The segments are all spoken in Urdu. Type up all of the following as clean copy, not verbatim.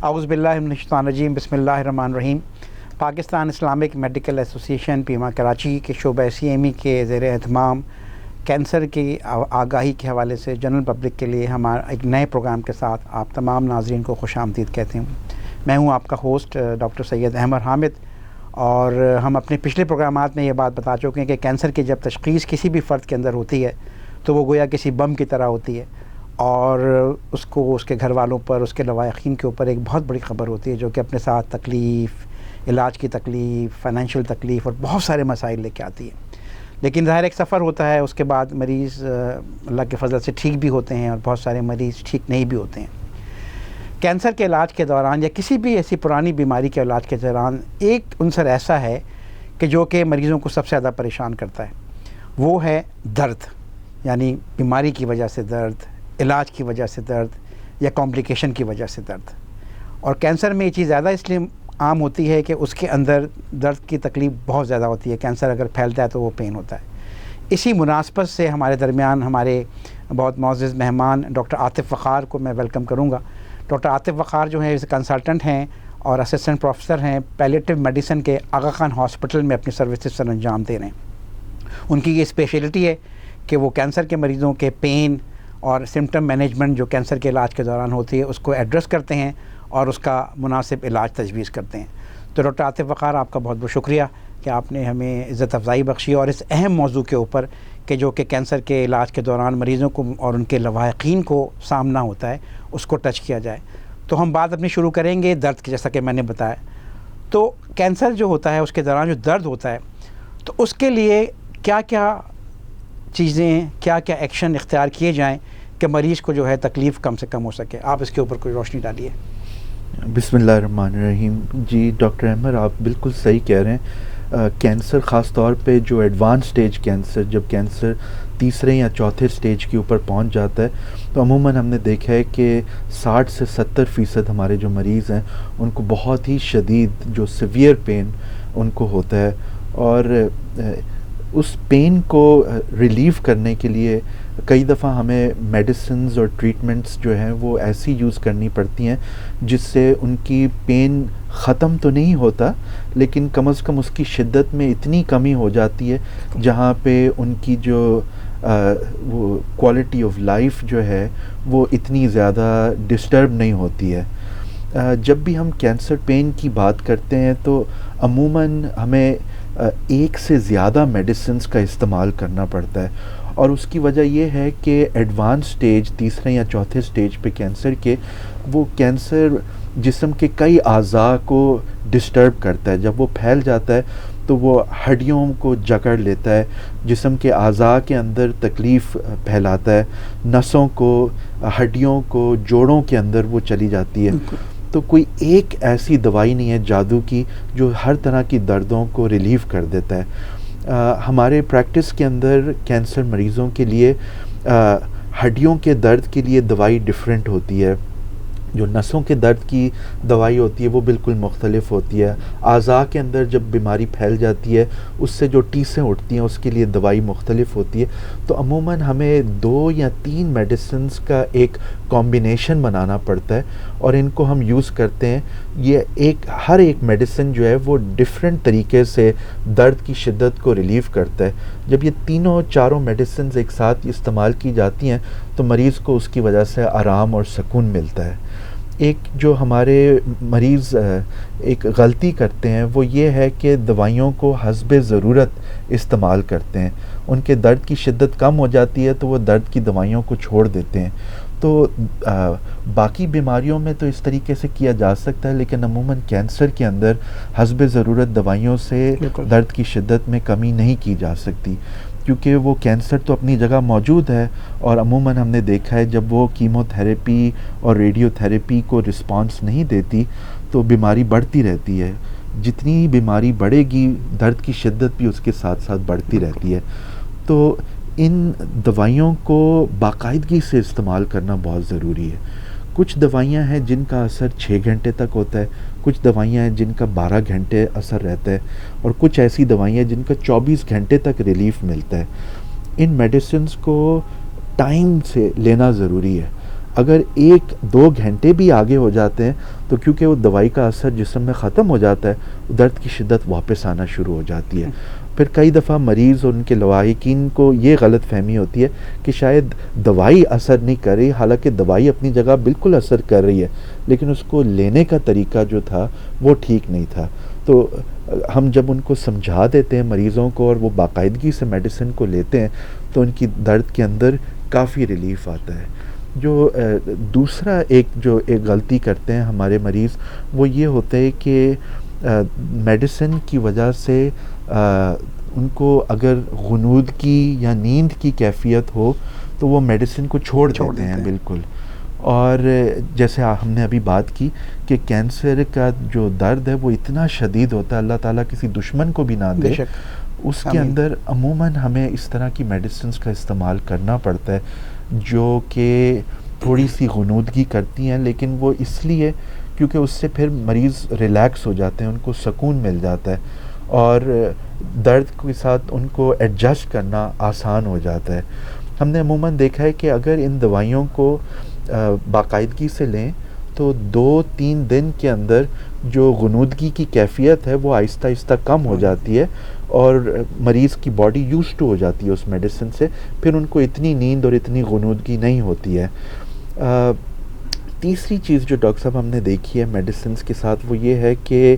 اعوذ باللہ من الشیطان الرجیم، بسم اللہ الرحمن الرحیم۔ پاکستان اسلامک میڈیکل ایسوسیشن پیما کراچی کے شعبہ CME کے زیر اہتمام کینسر کی آگاہی کے حوالے سے جنرل پبلک کے لیے ہمارا ایک نئے پروگرام کے ساتھ آپ تمام ناظرین کو خوش آمدید کہتے ہوں۔ میں ہوں آپ کا ہوسٹ ڈاکٹر سید احمد حامد، اور ہم اپنے پچھلے پروگرامات میں یہ بات بتا چکے ہیں کہ کینسر کی جب تشخیص کسی بھی فرد کے اندر ہوتی ہے تو وہ گویا کسی بم کی طرح ہوتی ہے، اور اس کو اس کے گھر والوں پر، اس کے لواحقین کے اوپر ایک بہت بڑی خبر ہوتی ہے جو کہ اپنے ساتھ تکلیف، علاج کی تکلیف، فائنینشیل تکلیف اور بہت سارے مسائل لے کے آتی ہے۔ لیکن ظاہر ایک سفر ہوتا ہے، اس کے بعد مریض اللہ کے فضل سے ٹھیک بھی ہوتے ہیں اور بہت سارے مریض ٹھیک نہیں بھی ہوتے ہیں۔ کینسر کے علاج کے دوران یا کسی بھی ایسی پرانی بیماری کے علاج کے دوران ایک عنصر ایسا ہے کہ جو کہ مریضوں کو سب سے زیادہ پریشان کرتا ہے، وہ ہے درد، یعنی بیماری کی وجہ سے درد، علاج کی وجہ سے درد یا کمپلیکیشن کی وجہ سے درد۔ اور کینسر میں یہ چیز زیادہ اس لیے عام ہوتی ہے کہ اس کے اندر درد کی تکلیف بہت زیادہ ہوتی ہے۔ کینسر اگر پھیلتا ہے تو وہ پین ہوتا ہے۔ اسی مناسبت سے ہمارے درمیان ہمارے بہت معزز مہمان ڈاکٹر عاطف وقار کو میں ویلکم کروں گا۔ ڈاکٹر عاطف وقار جو ہیں کنسلٹنٹ ہیں اور اسسٹنٹ پروفیسر ہیں پیلیٹیو میڈیسن کے آغا خان ہاسپٹل میں اپنی سروسز سر انجام دے رہے ہیں۔ ان کی یہ اسپیشلٹی ہے کہ وہ کینسر کے مریضوں کے پین اور سمٹم مینجمنٹ جو کینسر کے علاج کے دوران ہوتی ہے اس کو ایڈریس کرتے ہیں اور اس کا مناسب علاج تجویز کرتے ہیں۔ تو ڈاکٹر عاطف وقار، آپ کا بہت بہت شکریہ کہ آپ نے ہمیں عزت افزائی بخشی اور اس اہم موضوع کے اوپر کہ جو کہ کینسر کے علاج کے دوران مریضوں کو اور ان کے لواحقین کو سامنا ہوتا ہے اس کو ٹچ کیا جائے۔ تو ہم بات اپنی شروع کریں گے درد کی، جیسا کہ میں نے بتایا۔ تو کینسر جو ہوتا ہے اس کے دوران جو درد ہوتا ہے تو اس کے لیے کیا کیا چیزیں، کیا کیا ایکشن اختیار کیے جائیں کہ مریض کو جو ہے تکلیف کم سے کم ہو سکے؟ آپ اس کے اوپر کوئی روشنی ڈالیے۔ بسم اللہ الرحمن الرحیم۔ جی ڈاکٹر احمد، آپ بالکل صحیح کہہ رہے ہیں۔ کینسر خاص طور پہ جو ایڈوانس سٹیج کینسر، جب کینسر تیسرے یا چوتھے سٹیج کے اوپر پہنچ جاتا ہے تو عموماً ہم نے دیکھا ہے کہ 60 سے 70% ہمارے جو مریض ہیں ان کو بہت ہی شدید جو سیویئر پین ان کو ہوتا ہے، اور اس پین کو ریلیو کرنے کے لیے کئی دفعہ ہمیں میڈیسنز اور ٹریٹمنٹس جو ہیں وہ ایسی یوز کرنی پڑتی ہیں جس سے ان کی پین ختم تو نہیں ہوتا لیکن کم از کم اس کی شدت میں اتنی کمی ہو جاتی ہے جہاں پہ ان کی جو وہ کوالٹی آف لائف جو ہے وہ اتنی زیادہ ڈسٹرب نہیں ہوتی ہے۔ جب بھی ہم کینسر پین کی بات کرتے ہیں تو عموماً ہمیں ایک سے زیادہ میڈیسنز کا استعمال کرنا پڑتا ہے، اور اس کی وجہ یہ ہے کہ ایڈوانس سٹیج، تیسرے یا چوتھے سٹیج پہ کینسر کے، وہ کینسر جسم کے کئی اعضاء کو ڈسٹرب کرتا ہے۔ جب وہ پھیل جاتا ہے تو وہ ہڈیوں کو جکڑ لیتا ہے، جسم کے اعضاء کے اندر تکلیف پھیلاتا ہے، نسوں کو، ہڈیوں کو، جوڑوں کے اندر وہ چلی جاتی ہے۔ تو کوئی ایک ایسی دوائی نہیں ہے جادو کی جو ہر طرح کی دردوں کو ریلیو کر دیتا ہے۔ ہمارے پریکٹس کے اندر کینسر مریضوں کے لیے ہڈیوں کے درد کے لیے دوائی ڈیفرنٹ ہوتی ہے، جو نسوں کے درد کی دوائی ہوتی ہے وہ بالکل مختلف ہوتی ہے، اعضاء کے اندر جب بیماری پھیل جاتی ہے اس سے جو ٹیسیں اٹھتی ہیں اس کے لیے دوائی مختلف ہوتی ہے۔ تو عموماً ہمیں 2 یا 3 میڈیسنز کا ایک کمبینیشن بنانا پڑتا ہے اور ان کو ہم یوز کرتے ہیں۔ یہ ہر ایک میڈیسن جو ہے وہ ڈفرینٹ طریقے سے درد کی شدت کو ریلیو کرتا ہے۔ جب یہ تینوں چاروں میڈیسنز ایک ساتھ استعمال کی جاتی ہیں تو مریض کو اس کی وجہ سے آرام اور سکون ملتا ہے۔ ایک جو ہمارے مریض ایک غلطی کرتے ہیں وہ یہ ہے کہ دوائیوں کو حسب ضرورت استعمال کرتے ہیں۔ ان کے درد کی شدت کم ہو جاتی ہے تو وہ درد کی دوائیوں کو چھوڑ دیتے ہیں۔ تو باقی بیماریوں میں تو اس طریقے سے کیا جا سکتا ہے، لیکن عموماً کینسر کے اندر حسب ضرورت دوائیوں سے درد کی شدت میں کمی نہیں کی جا سکتی، کیونکہ وہ کینسر تو اپنی جگہ موجود ہے، اور عموماً ہم نے دیکھا ہے جب وہ کیمو تھراپی اور ریڈیو تھراپی کو رسپانس نہیں دیتی تو بیماری بڑھتی رہتی ہے۔ جتنی بیماری بڑھے گی درد کی شدت بھی اس کے ساتھ ساتھ بڑھتی رہتی ہے۔ تو ان دوائیوں کو باقاعدگی سے استعمال کرنا بہت ضروری ہے۔ کچھ دوائیاں ہیں جن کا اثر 6 گھنٹے تک ہوتا ہے، کچھ دوائیاں ہیں جن کا 12 گھنٹے اثر رہتا ہے، اور کچھ ایسی دوائیاں ہیں جن کا 24 گھنٹے تک ریلیف ملتا ہے۔ ان میڈیسنز کو ٹائم سے لینا ضروری ہے۔ اگر 1-2 گھنٹے بھی آگے ہو جاتے ہیں تو کیونکہ وہ دوائی کا اثر جسم میں ختم ہو جاتا ہے، درد کی شدت واپس آنا شروع ہو جاتی ہے۔ پھر کئی دفعہ مریض اور ان کے لواحقین کو یہ غلط فہمی ہوتی ہے کہ شاید دوائی اثر نہیں کر رہی، حالانکہ دوائی اپنی جگہ بالکل اثر کر رہی ہے، لیکن اس کو لینے کا طریقہ جو تھا وہ ٹھیک نہیں تھا۔ تو ہم جب ان کو سمجھا دیتے ہیں مریضوں کو اور وہ باقاعدگی سے میڈیسن کو لیتے ہیں تو ان کی درد کے اندر کافی ریلیف آتا ہے۔ جو دوسرا ایک غلطی کرتے ہیں ہمارے مریض، وہ یہ ہوتا ہے کہ میڈیسن کی وجہ سے ان کو اگر غنودگی یا نیند کی کیفیت ہو تو وہ میڈیسن کو چھوڑ دیتے ہیں بالکل۔ اور جیسے ہم نے ابھی بات کی کہ کینسر کا جو درد ہے وہ اتنا شدید ہوتا ہے، اللہ تعالیٰ کسی دشمن کو بھی نہ دے، اس کے اندر عموماً ہمیں اس طرح کی میڈیسنز کا استعمال کرنا پڑتا ہے جو کہ تھوڑی سی غنودگی کرتی ہیں، لیکن وہ اس لیے کیونکہ اس سے پھر مریض ریلیکس ہو جاتے ہیں، ان کو سکون مل جاتا ہے اور درد کے ساتھ ان کو ایڈجسٹ کرنا آسان ہو جاتا ہے۔ ہم نے عموماً دیکھا ہے کہ اگر ان دوائیوں کو باقاعدگی سے لیں تو 2-3 دن کے اندر جو غنودگی کی کیفیت ہے وہ آہستہ آہستہ کم ہو جاتی ہے اور مریض کی باڈی یوزڈ ٹو ہو جاتی ہے اس میڈیسن سے، پھر ان کو اتنی نیند اور اتنی غنودگی نہیں ہوتی ہے۔ تیسری چیز جو ڈاکٹر صاحب ہم نے دیکھی ہے میڈیسنز کے ساتھ وہ یہ ہے کہ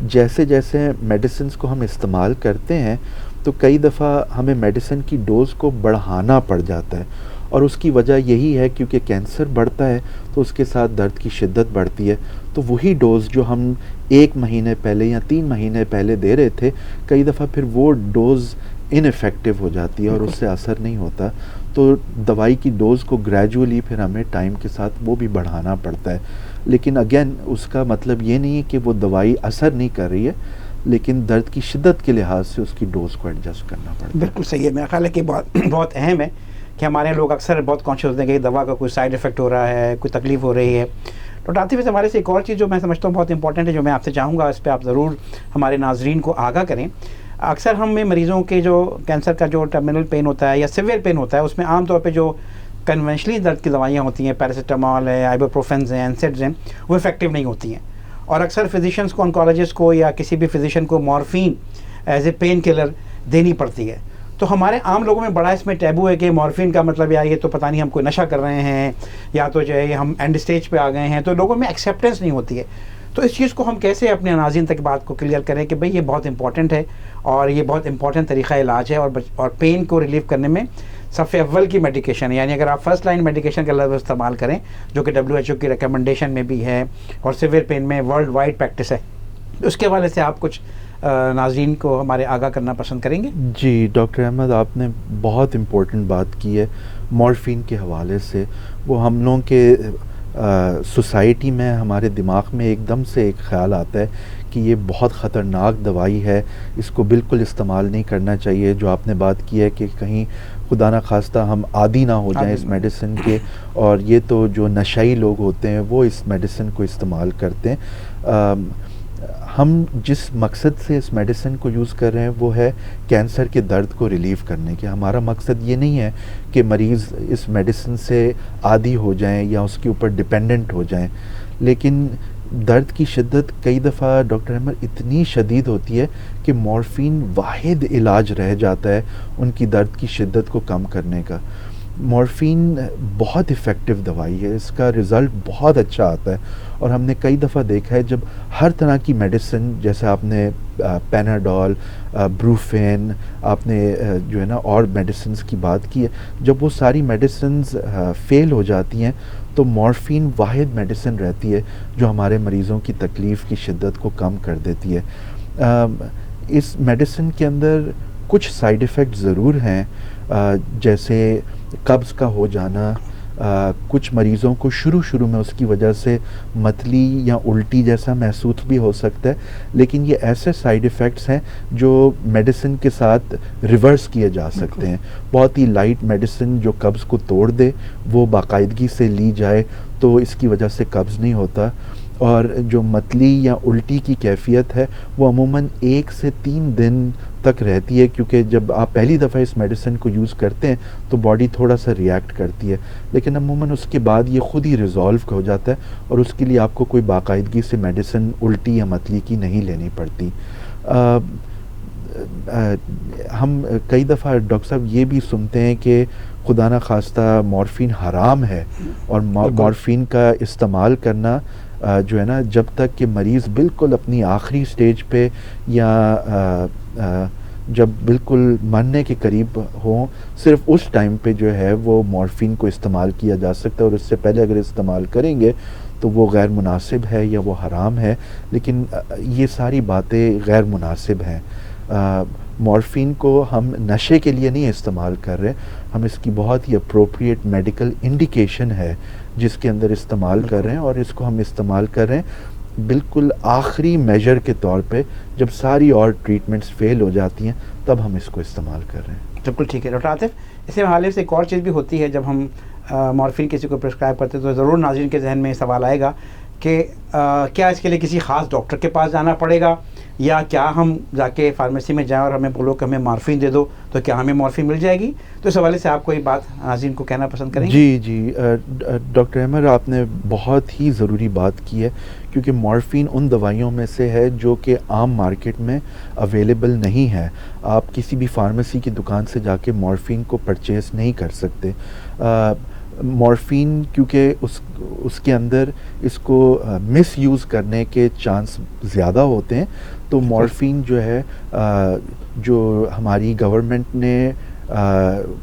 جیسے جیسے میڈیسنز کو ہم استعمال کرتے ہیں تو کئی دفعہ ہمیں میڈیسن کی ڈوز کو بڑھانا پڑ جاتا ہے، اور اس کی وجہ یہی ہے کیونکہ کینسر بڑھتا ہے تو اس کے ساتھ درد کی شدت بڑھتی ہے، تو وہی ڈوز جو ہم 1 مہینے پہلے یا 3 مہینے پہلے دے رہے تھے کئی دفعہ پھر وہ ڈوز ان ایفیکٹو ہو جاتی ہے اور اس سے اثر نہیں ہوتا، تو دوائی کی ڈوز کو گریجولی پھر ہمیں ٹائم کے ساتھ وہ بھی بڑھانا پڑتا ہے۔ لیکن اگین اس کا مطلب یہ نہیں ہے کہ وہ دوائی اثر نہیں کر رہی ہے، لیکن درد کی شدت کے لحاظ سے اس کی ڈوز کو ایڈجسٹ کرنا پڑتا ہے۔ بالکل صحیح ہے، میرا خیال ہے کہ بہت اہم ہے کہ ہمارے لوگ اکثر بہت کانشیس ہوتے ہیں کہ دوا کا کوئی سائیڈ افیکٹ ہو رہا ہے، کوئی تکلیف ہو رہی ہے۔ ڈاکٹر عاطف اس حوالے سے ایک اور چیز جو میں سمجھتا ہوں بہت امپورٹنٹ ہے، جو میں آپ سے چاہوں گا اس پہ آپ ضرور ہمارے ناظرین کو آگاہ کریں۔ اکثر ہم میں مریضوں کے جو کینسر کا جو ٹرمینل پین ہوتا ہے یا سیویئر پین ہوتا ہے اس میں عام طور پہ جو کنونشنلی درد کی دوائیاں ہوتی ہیں، پیراسیٹامول ہے، آئبوپروفینز ہیں، اینسڈز ہیں، وہ افیکٹو نہیں ہوتی ہیں، اور اکثر فزیشنز کو، انکالوجسٹ کو یا کسی بھی فزیشین کو morphine as a painkiller دینی پڑتی ہے۔ تو ہمارے عام لوگوں میں بڑا اس میں ٹیبو ہے کہ مورفین کا مطلب یہ تو پتہ نہیں ہم کوئی نشہ کر رہے ہیں یا تو جو ہے ہم اینڈ اسٹیج پہ آ گئے ہیں، تو لوگوں میں ایکسیپٹنس نہیں ہوتی ہے۔ تو اس چیز کو ہم کیسے اپنے ناظرین تک بات کو کلیئر کریں کہ بھئی یہ بہت امپورٹنٹ ہے اور یہ بہت امپورٹنٹ طریقہ علاج ہے اور پین کو ریلیف کرنے میں صف اول کی میڈیکیشن ہے، یعنی اگر آپ فرسٹ لائن میڈیکیشن کا لفظ استعمال کریں جو کہ WHO کی ریکمنڈیشن میں بھی ہے اور سیویئر پین میں ورلڈ وائڈ پریکٹس ہے، اس کے حوالے سے آپ کچھ ناظرین کو ہمارے آگاہ کرنا پسند کریں گے؟ جی ڈاکٹر احمد، آپ نے بہت امپورٹنٹ بات کی ہے مورفین کے حوالے سے۔ وہ ہم لوگوں کے سوسائٹی میں ہمارے دماغ میں ایک دم سے ایک خیال آتا ہے کہ یہ بہت خطرناک دوائی ہے، اس کو بالکل استعمال نہیں کرنا چاہیے۔ جو آپ نے بات کی ہے کہ کہیں خدا نہ خواستہ ہم عادی نہ ہو جائیں اس میڈیسن کے، اور یہ تو جو نشائی لوگ ہوتے ہیں وہ اس میڈیسن کو استعمال کرتے ہیں۔ ہم جس مقصد سے اس میڈیسن کو یوز کر رہے ہیں وہ ہے کینسر کے درد کو ریلیف کرنے کے۔ ہمارا مقصد یہ نہیں ہے کہ مریض اس میڈیسن سے عادی ہو جائیں یا اس کے اوپر ڈپینڈنٹ ہو جائیں، لیکن درد کی شدت کئی دفعہ ڈاکٹر احمد اتنی شدید ہوتی ہے کہ مورفین واحد علاج رہ جاتا ہے ان کی درد کی شدت کو کم کرنے کا۔ مورفین بہت افیکٹو دوائی ہے، اس کا رزلٹ بہت اچھا آتا ہے، اور ہم نے کئی دفعہ دیکھا ہے جب ہر طرح کی میڈیسن، جیسے آپ نے پیناڈول، بروفین، آپ نے جو ہے نا اور میڈیسنز کی بات کی ہے، جب وہ ساری میڈیسنز فیل ہو جاتی ہیں تو مورفین واحد میڈیسن رہتی ہے جو ہمارے مریضوں کی تکلیف کی شدت کو کم کر دیتی ہے۔ اس میڈیسن کے اندر کچھ سائیڈ ایفیکٹ ضرور ہیں، جیسے قبض کا ہو جانا۔ کچھ مریضوں کو شروع میں اس کی وجہ سے متلی یا الٹی جیسا محسوس بھی ہو سکتا ہے، لیکن یہ ایسے سائیڈ ایفیکٹس ہیں جو میڈیسن کے ساتھ ریورس کیے جا سکتے ہیں۔ بہت ہی لائٹ میڈیسن جو قبض کو توڑ دے وہ باقاعدگی سے لی جائے تو اس کی وجہ سے قبض نہیں ہوتا۔ اور جو متلی یا الٹی کی کیفیت ہے وہ عموماً 1 سے 3 دن تک رہتی ہے، کیونکہ جب آپ پہلی دفعہ اس میڈیسن کو یوز کرتے ہیں تو باڈی تھوڑا سا ریئیکٹ کرتی ہے، لیکن عموماً اس کے بعد یہ خود ہی ریزالو ہو جاتا ہے اور اس کے لیے آپ کو کوئی باقاعدگی سے میڈیسن الٹی یا متلی کی نہیں لینی پڑتی۔ ہم کئی دفعہ ڈاکٹر صاحب یہ بھی سنتے ہیں کہ خدا نہ خواستہ مورفین حرام ہے، اور مورفین کا استعمال کرنا جو ہے نا جب تک کہ مریض بالکل اپنی آخری سٹیج پہ یا جب بالکل مرنے کے قریب ہوں، صرف اس ٹائم پہ جو ہے وہ مورفین کو استعمال کیا جا سکتا ہے، اور اس سے پہلے اگر استعمال کریں گے تو وہ غیر مناسب ہے یا وہ حرام ہے۔ لیکن یہ ساری باتیں غیر مناسب ہیں۔ مورفین کو ہم نشے کے لیے نہیں استعمال کر رہے، ہم اس کی بہت ہی اپروپریٹ میڈیکل انڈیکیشن ہے جس کے اندر استعمال کر رہے ہیں، اور اس کو ہم استعمال کر رہے ہیں بالکل آخری میجر کے طور پہ، جب ساری اور ٹریٹمنٹس فیل ہو جاتی ہیں تب ہم اس کو استعمال کر رہے ہیں۔ بالکل ٹھیک ہے ڈاکٹر عاطف، اسی حوالے سے ایک اور چیز بھی ہوتی ہے، جب ہم مورفین کسی کو پرسکرائب کرتے ہیں تو ضرور ناظرین کے ذہن میں یہ سوال آئے گا کہ کیا اس کے لیے کسی خاص ڈاکٹر کے پاس جانا پڑے گا، یا کیا ہم جا کے فارمیسی میں جائیں اور ہمیں بولو کہ ہمیں مورفین دے دو تو کیا ہمیں مورفین مل جائے گی؟ تو اس حوالے سے آپ کوئی بات ناظرین کو کہنا پسند کریں گے؟ جی ڈاکٹر احمد، آپ نے بہت ہی ضروری بات کی ہے، کیونکہ مورفین ان دوائیوں میں سے ہے جو کہ عام مارکیٹ میں اویلیبل نہیں ہے۔ آپ کسی بھی فارمیسی کی دکان سے جا کے مورفین کو پرچیز نہیں کر سکتے۔ مورفین کیونکہ اس کے اندر اس کو مس یوز کرنے کے چانس زیادہ ہوتے ہیں، تو مورفین جو ہے جو ہماری گورنمنٹ نے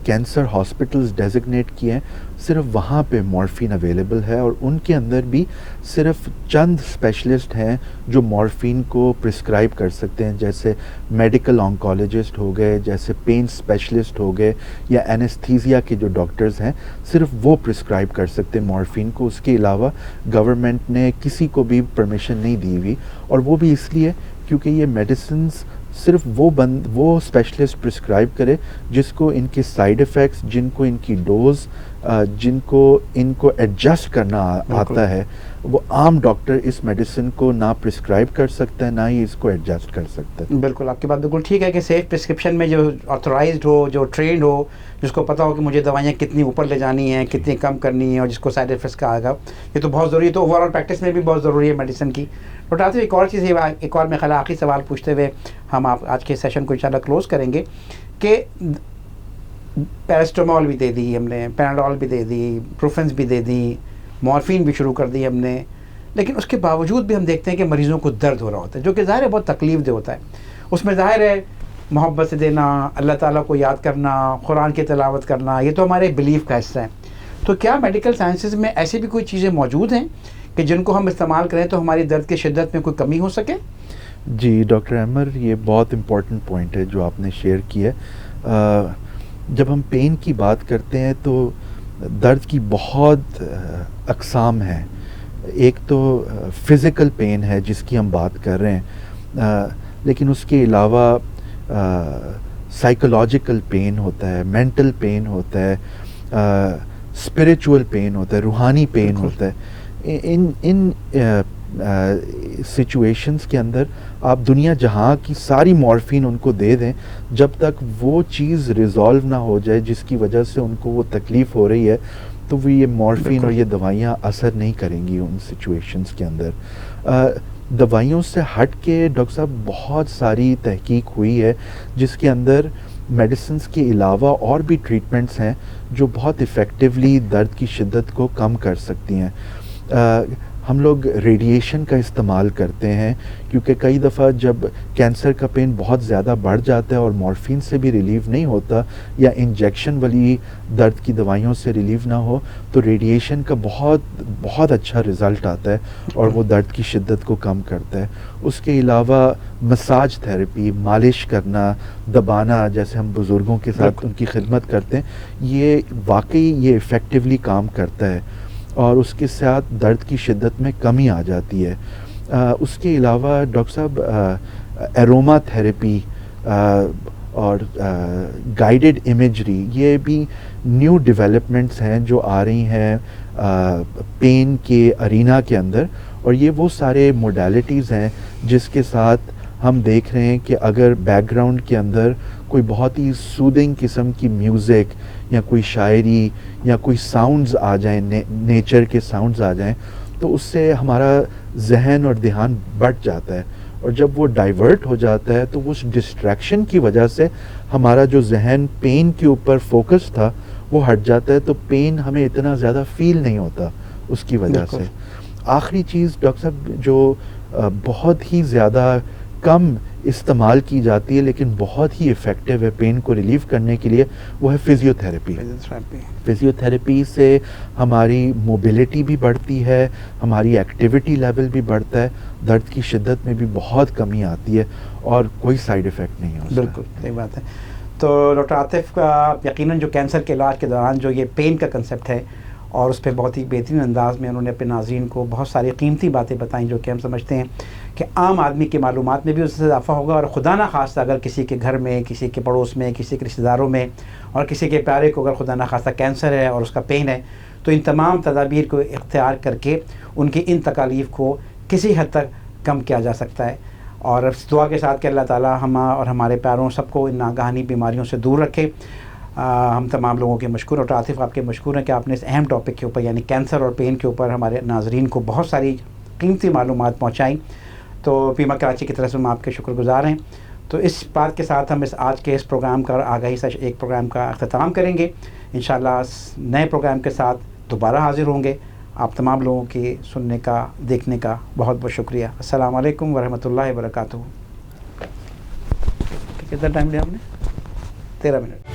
کینسر ہاسپٹلز ڈیزگنیٹ کیے ہیں، صرف وہاں پہ مورفین اویلیبل ہے، اور ان کے اندر بھی صرف چند اسپیشلسٹ ہیں جو مورفین کو پرسکرائب کر سکتے ہیں، جیسے میڈیکل آنکولوجسٹ ہو گئے، جیسے پین اسپیشلسٹ ہو گئے، یا اینستھیزیا کے جو ڈاکٹرز ہیں صرف وہ پرسکرائب کر سکتے ہیں مورفین کو۔ اس کے علاوہ گورنمنٹ نے کسی کو بھی پرمیشن نہیں دی ہوئی، اور وہ بھی اس لیے کیونکہ یہ میڈیسنز صرف وہ اسپیشلسٹ پرسکرائب کرے جس کو ان کے سائیڈ ایفیکٹس، جن کو ان کی ڈوز، جن کو ان کو ایڈجسٹ کرنا آتا ہے، وہ عام ڈاکٹر اس میڈیسن کو نہ پرسکرائب کر سکتا ہے نہ ہی اس کو ایڈجسٹ کر سکتا ہے۔ بالکل آپ کی بات بالکل ٹھیک ہے کہ سیف پرسکرپشن میں جو آتھورائزڈ ہو، جو ٹرینڈ ہو، جس کو پتہ ہو کہ مجھے دوائیاں کتنی اوپر لے جانی ہیں، کتنی کم کرنی ہیں، اور جس کو سائیڈ افیکٹس کا آئے گا، یہ تو بہت ضروری ہے۔ تو اوور آل پریکٹس میں بھی بہت ضروری ہے میڈیسن کی۔ ڈاکٹر عاطف، ایک اور چیز، ایک اور میں خیال آخری سوال پوچھتے ہوئے ہم آپ آج کے سیشن کو انشاءاللہ کلوز کریں گے کہ پیراسٹامول بھی دے دی ہم نے، پیناڈول بھی دے دی، پروفینس بھی دے دی، مورفین بھی شروع کر دی ہم نے، لیکن اس کے باوجود بھی ہم دیکھتے ہیں کہ مریضوں کو درد ہو رہا ہوتا ہے، جو کہ ظاہر ہے بہت تکلیف دہ ہوتا ہے۔ اس میں ظاہر ہے محبت سے دینا، اللہ تعالیٰ کو یاد کرنا، قرآن کی تلاوت کرنا، یہ تو ہمارے بلیف کا حصہ ہے۔ تو کیا میڈیکل سائنسز میں ایسی بھی کوئی چیزیں موجود ہیں کہ جن کو ہم استعمال کریں تو ہماری درد کی شدت میں کوئی کمی ہو سکے؟ جی ڈاکٹر عمر، یہ بہت امپورٹنٹ پوائنٹ ہے جو آپ نے شیئر کیا ہے۔ جب ہم پین کی بات کرتے ہیں تو درد کی بہت اقسام ہیں۔ ایک تو فزیکل پین ہے جس کی ہم بات کر رہے ہیں، لیکن اس کے علاوہ سائیکولوجیکل پین ہوتا ہے، مینٹل پین ہوتا ہے، اسپریچول پین ہوتا ہے، روحانی پین ہوتا ہے۔ ان سچویشنز کے اندر آپ دنیا جہاں کی ساری مورفین ان کو دے دیں، جب تک وہ چیز ریزالو نہ ہو جائے جس کی وجہ سے ان کو وہ تکلیف ہو رہی ہے، تو وہ یہ مورفین اور یہ دوائیاں اثر نہیں کریں گی ان سچویشنز کے اندر۔ دوائیوں سے ہٹ کے ڈاکٹر صاحب بہت ساری تحقیق ہوئی ہے جس کے اندر میڈیسنز کے علاوہ اور بھی ٹریٹمنٹس ہیں جو بہت افیکٹولی درد کی شدت کو کم کر سکتی ہیں۔ ہم لوگ ریڈیشن کا استعمال کرتے ہیں، کیونکہ کئی دفعہ جب کینسر کا پین بہت زیادہ بڑھ جاتا ہے اور مورفین سے بھی ریلیو نہیں ہوتا، یا انجیکشن والی درد کی دوائیوں سے ریلیو نہ ہو، تو ریڈیشن کا بہت اچھا رزلٹ آتا ہے اور وہ درد کی شدت کو کم کرتا ہے۔ اس کے علاوہ مساج تھراپی، مالش کرنا، دبانا، جیسے ہم بزرگوں کے ساتھ ان کی خدمت کرتے ہیں، یہ واقعی یہ افیکٹولی کام کرتا ہے اور اس کے ساتھ درد کی شدت میں کمی آ جاتی ہے۔ اس کے علاوہ ڈاکٹر صاحب ایروما تھراپی اور گائیڈڈ امیجری، یہ بھی نیو ڈیولپمنٹس ہیں جو آ رہی ہیں پین کے ارینا کے اندر، اور یہ وہ سارے موڈیلٹیز ہیں جس کے ساتھ ہم دیکھ رہے ہیں کہ اگر بیک گراؤنڈ کے اندر کوئی بہت ہی سودنگ قسم کی میوزک یا کوئی شاعری یا کوئی ساؤنڈز آ جائیں، نیچر کے ساؤنڈز آ جائیں، تو اس سے ہمارا ذہن اور دھیان بٹ جاتا ہے، اور جب وہ ڈائیورٹ ہو جاتا ہے تو اس ڈسٹریکشن کی وجہ سے ہمارا جو ذہن پین کے اوپر فوکس تھا وہ ہٹ جاتا ہے، تو پین ہمیں اتنا زیادہ فیل نہیں ہوتا اس کی وجہ سے۔ آخری چیز ڈاکٹر صاحب جو بہت ہی زیادہ کم استعمال کی جاتی ہے لیکن بہت ہی افیکٹو ہے پین کو ریلیو کرنے کے لیے، وہ ہے فزیو تھراپی۔ فزیو تھراپی سے ہماری موبلٹی بھی بڑھتی ہے، ہماری ایکٹیویٹی لیول بھی بڑھتا ہے، درد کی شدت میں بھی بہت کمی آتی ہے اور کوئی سائیڈ افیکٹ نہیں ہوتا۔ بالکل صحیح بات ہے۔ تو ڈاکٹر عاطف کا یقیناً جو کینسر کے علاج کے دوران جو یہ پین کا کنسیپٹ ہے، اور اس پہ بہت ہی بہترین انداز میں انہوں نے اپنے ناظرین کو بہت ساری قیمتی باتیں بتائیں جو کہ ہم سمجھتے ہیں کہ عام آدمی کی معلومات میں بھی اس سے اضافہ ہوگا، اور خدا نہ خواستہ اگر کسی کے گھر میں، کسی کے پڑوس میں، کسی کے رشتہ داروں میں اور کسی کے پیارے کو اگر خدا نہ خواستہ کینسر ہے اور اس کا پین ہے، تو ان تمام تدابیر کو اختیار کر کے ان کی ان تکالیف کو کسی حد تک کم کیا جا سکتا ہے، اور اس دعا کے ساتھ کہ اللہ تعالیٰ ہم اور ہمارے پیاروں سب کو ان ناگہانی بیماریوں سے دور رکھے۔ ہم تمام لوگوں کے مشکور، اور عاطف آپ کے مشکور ہیں کہ آپ نے اس اہم ٹاپک کے اوپر یعنی کینسر اور پین کے اوپر ہمارے ناظرین کو بہت ساری قیمتی معلومات پہنچائیں، تو پیما کراچی کی طرف سے ہم آپ کے شکر گزار ہیں۔ تو اس بات کے ساتھ ہم آج کے اس پروگرام کا آگاہی سے ایک پروگرام کا اختتام کریں گے۔ انشاءاللہ نئے پروگرام کے ساتھ دوبارہ حاضر ہوں گے۔ آپ تمام لوگوں کی سننے کا، دیکھنے کا بہت بہت شکریہ۔ السلام علیکم ورحمۃ اللہ وبرکاتہ۔ کتنا ٹائم لیا ہم نے؟ 13 منٹ۔